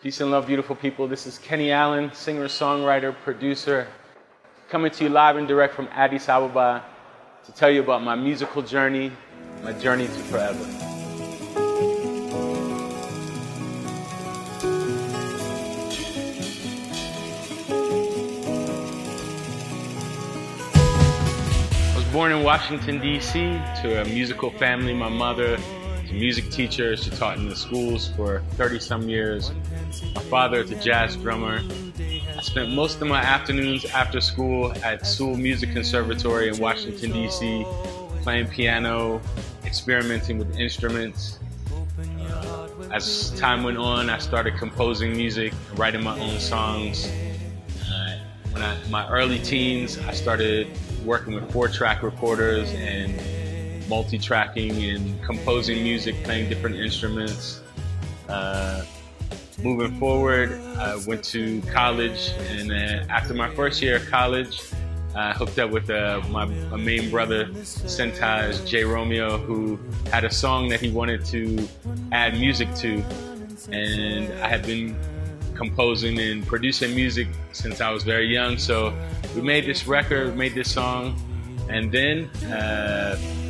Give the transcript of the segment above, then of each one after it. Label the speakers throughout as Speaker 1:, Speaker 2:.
Speaker 1: Peace and love, beautiful people. This is Kenny Allen, singer, songwriter, producer, coming to you live and direct from Addis, Ababa to tell you about my musical journey, my journey to forever. I was born in Washington, D.C. to a musical family. My mother is a music teacher. She taught in the schools for 30-some years. My father is a jazz drummer. I spent most of my afternoons after school at Sewell Music Conservatory in Washington, D.C., playing piano, experimenting with instruments. As time went on, I started composing music, writing my own songs. In my early teens, I started working with 4-track recorders and multi-tracking and composing music, playing different instruments. Moving forward, I went to college, and after my first year of college, I hooked up with my main brother, Sentai J. Romeo, who had a song that he wanted to add music to, and I had been composing and producing music since I was very young, so we made this record, made this song, and then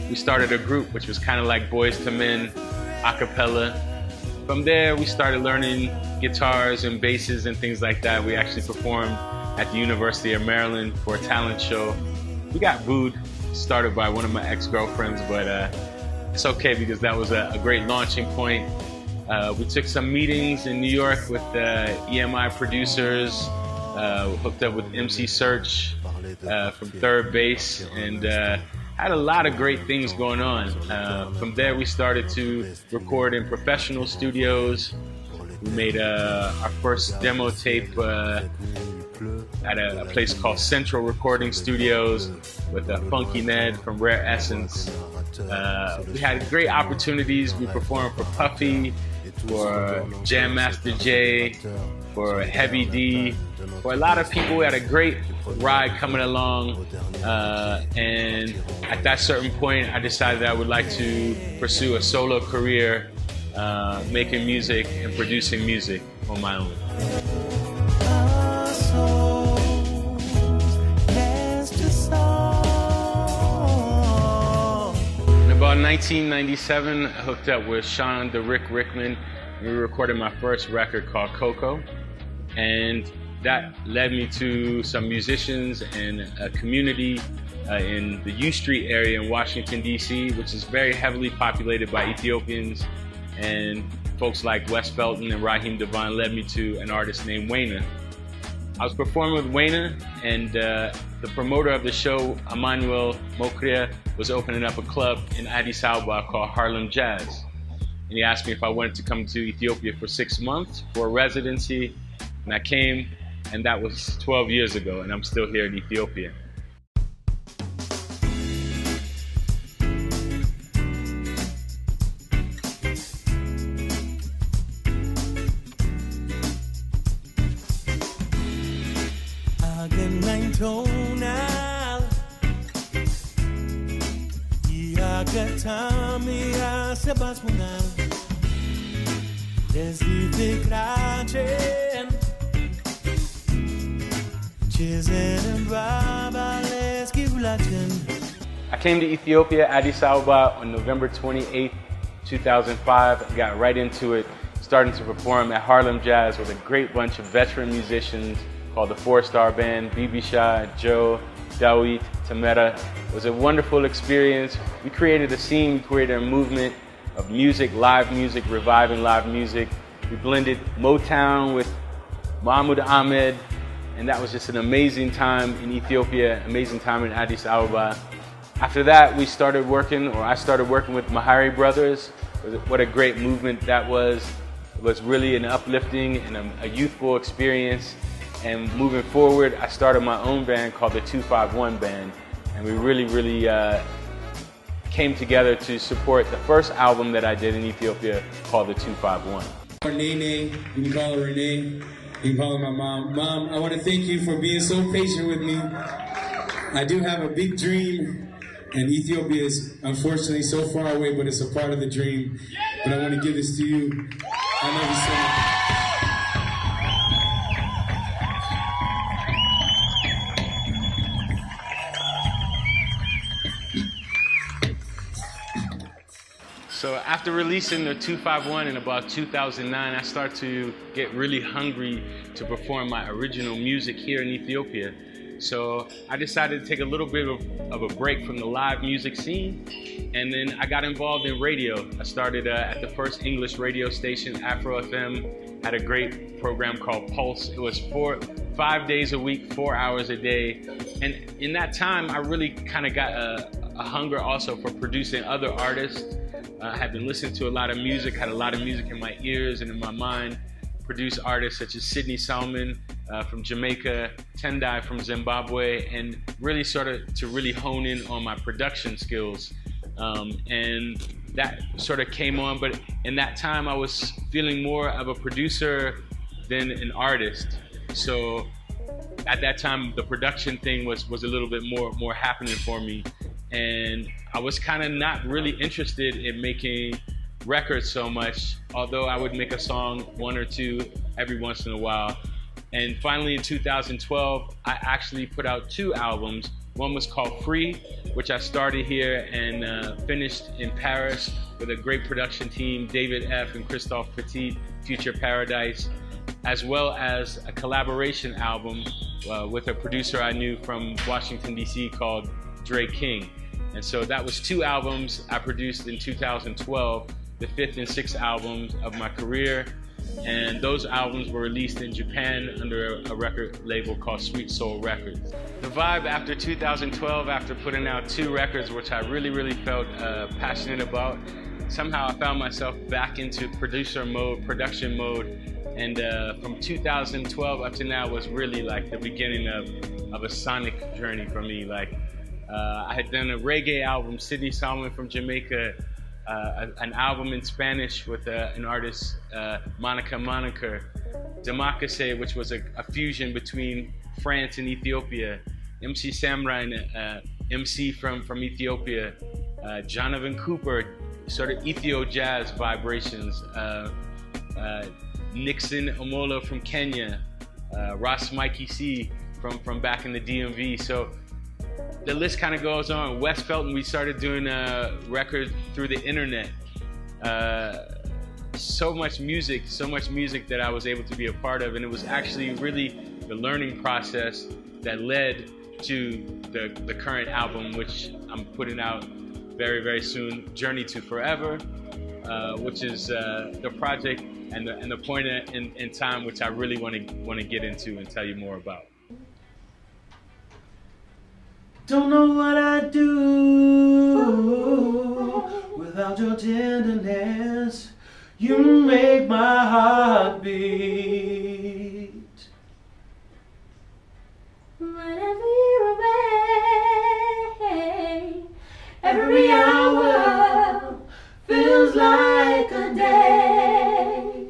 Speaker 1: we started a group which was kind of like Boys to Men, a cappella. From there, we started learning guitars and basses and things like that. We actually performed at the University of Maryland for a talent show. We got booed, started by one of my ex-girlfriends, but it's okay because that was a great launching point. We took some meetings in New York with EMI producers, hooked up with MC Search from Third Base, and had a lot of great things going on. From there, we started to record in professional studios. We made our first demo tape at a place called Central Recording Studios with Funky Ned from Rare Essence. We had great opportunities. We performed for Puffy, for Jam Master Jay, for Heavy D, for a lot of people. We had a great ride coming along, and at that certain point I decided I would like to pursue a solo career, making music and producing music on my own. In about 1997, I hooked up with Sean the Rick Rickman. We recorded my first record called Coco, and that led me to some musicians and a community in the U Street area in Washington, D.C., which is very heavily populated by Ethiopians, and folks like Wes Felton and Raheem Devon led me to an artist named Wayna. I was performing with Wayna, and the promoter of the show, Emmanuel Mokria, was opening up a club in Addis Ababa called Harlem Jazz. And he asked me if I wanted to come to Ethiopia for 6 months for a residency, and I came, and that was 12 years ago, and I'm still here in Ethiopia. I came to Ethiopia, Addis Ababa, on November 28, 2005. I got right into it, starting to perform at Harlem Jazz with a great bunch of veteran musicians called the 4-Star Band, Bibi Shah, Joe, Dawit, Tameta. It was a wonderful experience. We created a scene, we created a movement of music, live music, reviving live music. We blended Motown with Mahmoud Ahmed, and that was just an amazing time in Ethiopia, amazing time in Addis Ababa. After that, I started working with Mahari Brothers. What a great movement that was. It was really an uplifting and a youthful experience. And moving forward, I started my own band called the 251 Band. And we really came together to support the first album that I did in Ethiopia called the 251.
Speaker 2: Nene, you can call her Renee, you can call her my mom. Mom, I want to thank you for being so patient with me. I do have a big dream, and Ethiopia is unfortunately so far away, but it's a part of the dream. But I want to give this to you. I love you so much.
Speaker 1: So after releasing the 251 in about 2009, I started to get really hungry to perform my original music here in Ethiopia. So I decided to take a little bit of a break from the live music scene, and then I got involved in radio. I started at the first English radio station, Afro FM, had a great program called Pulse. It was 5 days a week, 4 hours a day. And in that time, I really kind of got a hunger also for producing other artists. I had been listening to a lot of music, had a lot of music in my ears and in my mind. Produced artists such as Sidney Salmon from Jamaica, Tendai from Zimbabwe, and really started to really hone in on my production skills. And that sort of came on, but in that time I was feeling more of a producer than an artist. So at that time, the production thing was a little bit more happening for me. And I was kind of not really interested in making records so much, although I would make a song, one or two, every once in a while. And finally in 2012, I actually put out 2 albums. One was called Free, which I started here and finished in Paris with a great production team, David F. and Christophe Petit, Future Paradise, as well as a collaboration album with a producer I knew from Washington, D.C. called Dre King. And so that was 2 albums I produced in 2012, the 5th and 6th albums of my career. And those albums were released in Japan under a record label called Sweet Soul Records. The vibe after 2012, after putting out 2 records, which I really felt passionate about, somehow I found myself back into producer mode, production mode. And from 2012 up to now was really like the beginning of a sonic journey for me. Like I had done a reggae album, Sidney Salmon from Jamaica, an album in Spanish with an artist, Monica, Yidenekachew, which was a fusion between France and Ethiopia, MC Samurai, MC from Ethiopia, Jonathan Cooper, sort of Ethio jazz vibrations, Nixon Omolo from Kenya, Ross Mikey C from back in the DMV. So the list kind of goes on. Wes Felton, we started doing records through the internet. So much music that I was able to be a part of, and it was actually really the learning process that led to the current album, which I'm putting out very soon, Journey to Forever, which is the project and the point in time which I really want to get into and tell you more about.
Speaker 3: Don't know what I'd do without your tenderness. You make my heart beat.
Speaker 4: Whenever you're away, every hour feels like a day.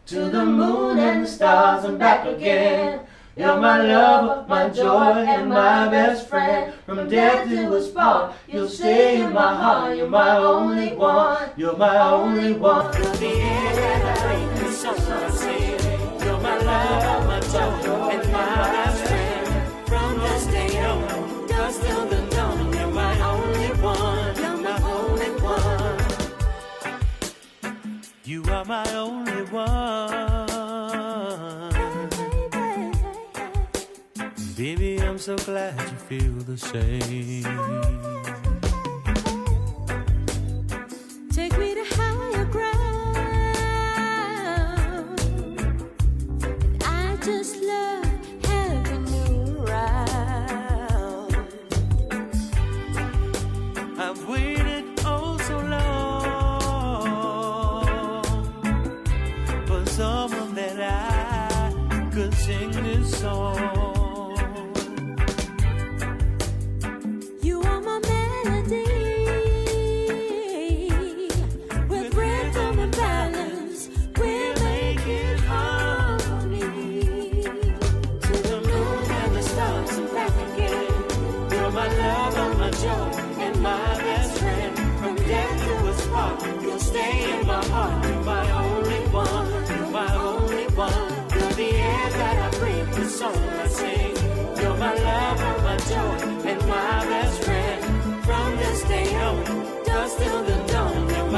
Speaker 4: To the moon and the stars and back again. You're my lover, my joy, and my best friend. From death to us part, you'll stay in my heart. You're my only one, you're my only one. You're the air that I breathe, the song I sing. You're my lover, my joy, and my best friend. From this day on, dusk till the dawn, you're my only one, you're my only one.
Speaker 3: You are my only one. Baby, I'm so glad you feel the same.
Speaker 4: Take me to higher ground. I just love having you around.
Speaker 3: I've waited oh so long for someone that I could sing this song.
Speaker 4: You'll stay in my heart, you're my only one, you're my only one. You're the air that I breathe, the song I sing. You're my lover, my joy, and my best friend. From this day on, dusk till the dawn, you're my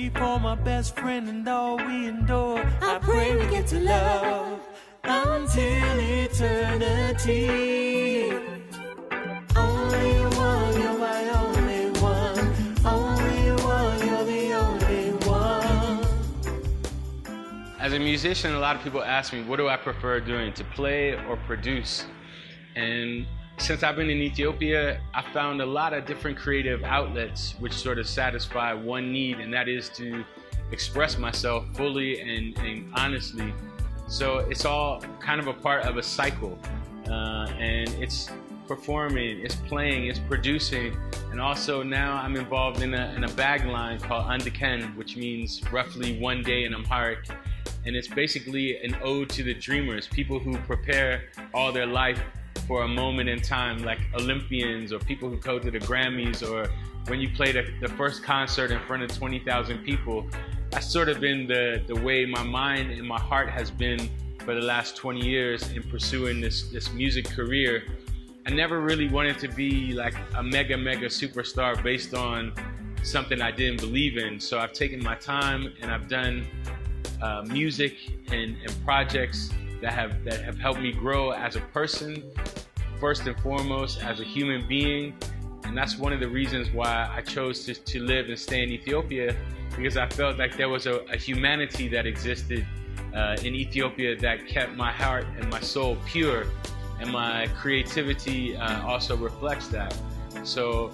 Speaker 3: pray for my best friend and all we endure. I pray we get to love until eternity. Only one, you're my only one. Only one, you're the only one.
Speaker 1: As a musician, a lot of people ask me, what do I prefer doing, to play or produce? And since I've been in Ethiopia, I found a lot of different creative outlets which sort of satisfy one need, and that is to express myself fully and honestly. So it's all kind of a part of a cycle, and it's performing, it's playing, it's producing, and also now I'm involved in a bag line called Andeken, which means roughly one day in Amharic, and it's basically an ode to the dreamers, people who prepare all their life for a moment in time, like Olympians or people who go to the Grammys, or when you play the first concert in front of 20,000 people. That's sort of been the way my mind and my heart has been for the last 20 years in pursuing this music career. I never really wanted to be like a mega superstar based on something I didn't believe in. So I've taken my time and I've done music and projects that have helped me grow as a person, first and foremost as a human being. And that's one of the reasons why I chose to live and stay in Ethiopia, because I felt like there was a humanity that existed in Ethiopia that kept my heart and my soul pure, and my creativity also reflects that. So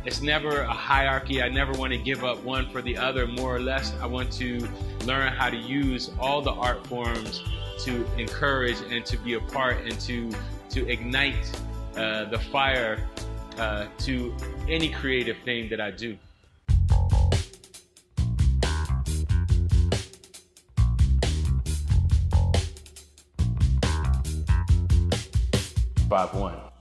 Speaker 1: it's never a hierarchy. I never want to give up one for the other, more or less. I want to learn how to use all the art forms to encourage and to be a part and to ignite the fire to any creative thing that I do.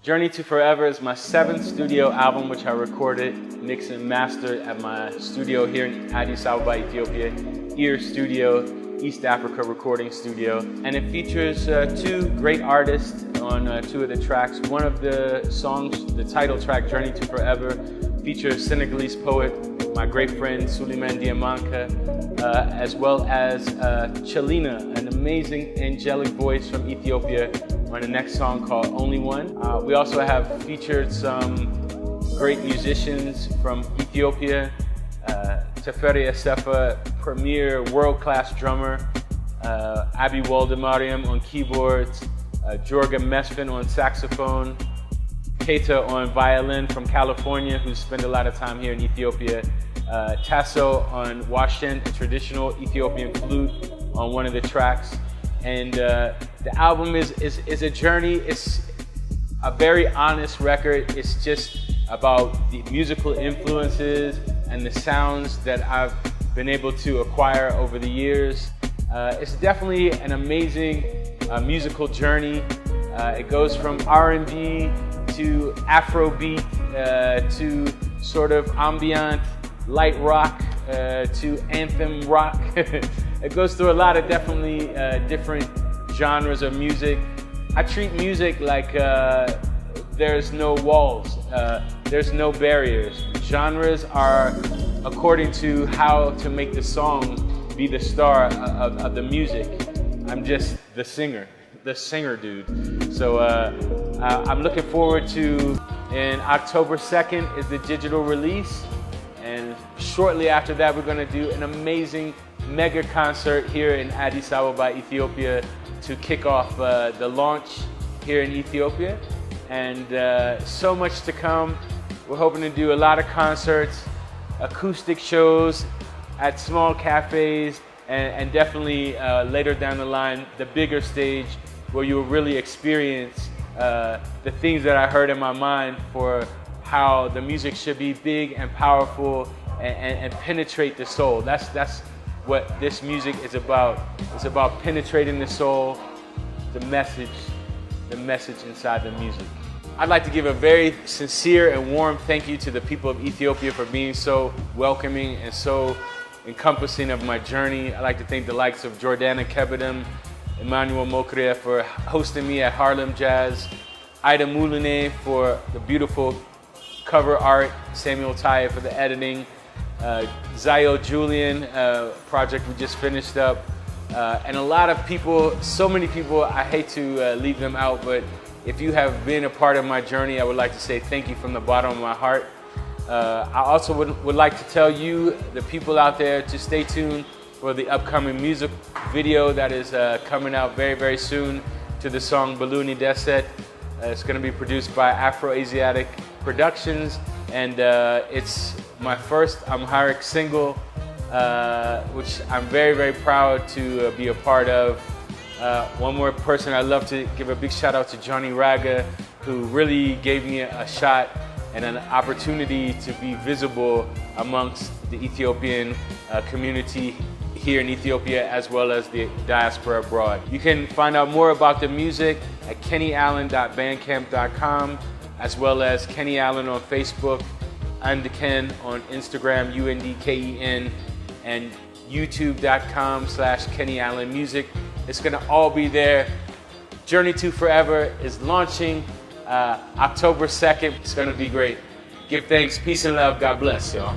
Speaker 1: Journey to Forever is my 7th studio album, which I recorded, mixed and mastered at my studio here in Addis, Ababa, Ethiopia, Ear Studio, East Africa Recording Studio. And it features 2 great artists on 2 of the tracks. One of the songs, the title track, Journey to Forever, features Senegalese poet, my great friend Suleiman Diamanka, as well as Chelina, an amazing angelic voice from Ethiopia, on the next song called Only One. We also have featured some great musicians from Ethiopia, Teferi Asefa, premier world-class drummer, Abi Waldemariam on keyboards, Jorga Mesfin on saxophone, Keita on violin from California, who spent a lot of time here in Ethiopia, Tasso on washin, a traditional Ethiopian flute, on one of the tracks. And the album is a journey. It's a very honest record. It's just about the musical influences and the sounds that I've been able to acquire over the years. It's definitely an amazing musical journey. It goes from R&B to Afrobeat to sort of ambient light rock to anthem rock. It goes through a lot of definitely different genres of music. I treat music like there's no walls, there's no barriers. Genres are according to how to make the song be the star of the music. I'm just the singer dude. So I'm looking forward to, and October 2nd is the digital release, and shortly after that we're going to do an amazing mega concert here in Addis Ababa, Ethiopia, to kick off the launch here in Ethiopia. And so much to come. We're hoping to do a lot of concerts, acoustic shows at small cafes, and definitely later down the line, the bigger stage where you will really experience the things that I heard in my mind for how the music should be big and powerful and penetrate the soul. That's what this music is about. It's about penetrating the soul, the message inside the music. I'd like to give a very sincere and warm thank you to the people of Ethiopia for being so welcoming and so encompassing of my journey. I'd like to thank the likes of Jordana Kebedem, Emmanuel Mokria for hosting me at Harlem Jazz, Ida Moulinet for the beautiful cover art, Samuel Taye for the editing, Zio Julian project we just finished up, and a lot of people, so many people, I hate to leave them out, but if you have been a part of my journey, I would like to say thank you from the bottom of my heart. I also would like to tell you, the people out there, to stay tuned for the upcoming music video that is coming out very, very soon to the song Baluni Deset. It's going to be produced by Afroasiatic Productions, and it's my first Amharic single, which I'm very, very proud to be a part of. One more person I'd love to give a big shout out to Johnny Raga, who really gave me a shot and an opportunity to be visible amongst the Ethiopian community here in Ethiopia, as well as the diaspora abroad. You can find out more about the music at kennyallen.bandcamp.com, as well as Kenny Allen on Facebook, Undeken on Instagram, UNDKEN, and youtube.com/KennyAllenMusic. It's gonna all be there. Journey to Forever is launching October 2nd. It's gonna be great. Give thanks, peace and love. God bless, y'all.